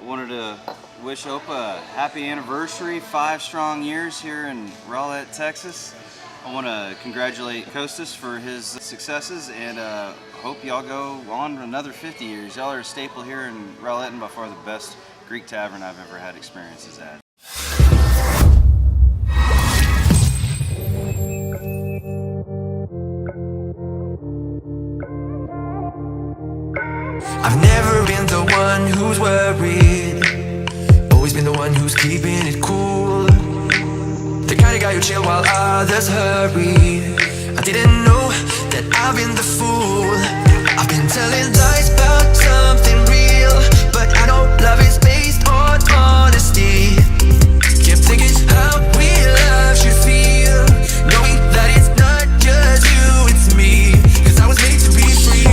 wanted to wish Opa a happy anniversary, 5 strong years here in Rowlett, Texas. I want to congratulate Kostas for his successes and hope y'all go on another 50 years. Y'all are a staple here in Rowlett and by far the best Greek tavern I've ever had experiences at. I've never been the one who's worried, always been the one who's keeping it cool. The kind of guy who chill while others hurry. I didn't know that I've been the fool. I've been telling lies about something real, but I know love is based on honesty. Kept thinking how real love should feel, knowing that it's not just you, it's me. Cause I was made to be free.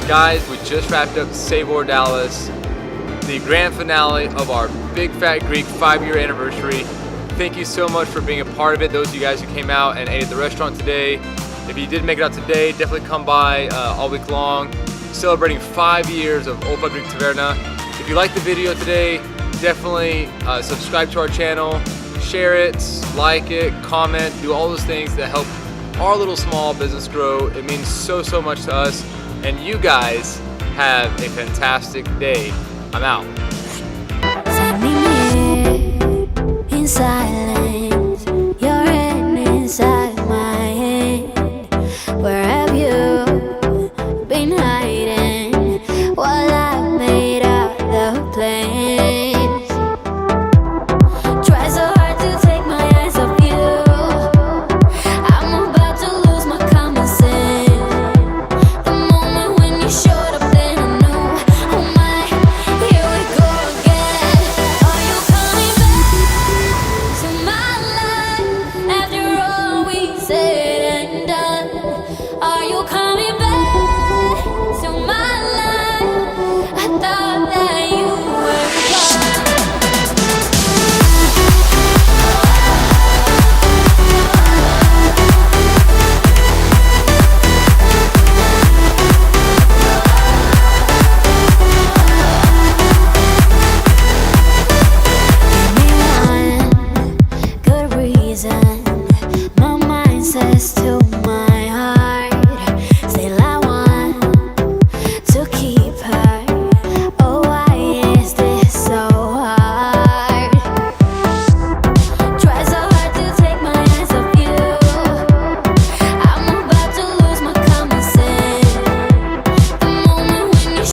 Guys, we just wrapped up Savor Dallas, the grand finale of our Big Fat Greek 5-year anniversary. Thank you so much for being a part of it, those of you guys who came out and ate at the restaurant today. If you didn't make it out today, definitely come by all week long, celebrating 5 years of Opa Greek Taverna. If you liked the video today, definitely subscribe to our channel, share it, like it, comment, do all those things that help our little small business grow. It means so much to us. And you guys have a fantastic day. I'm out. Inside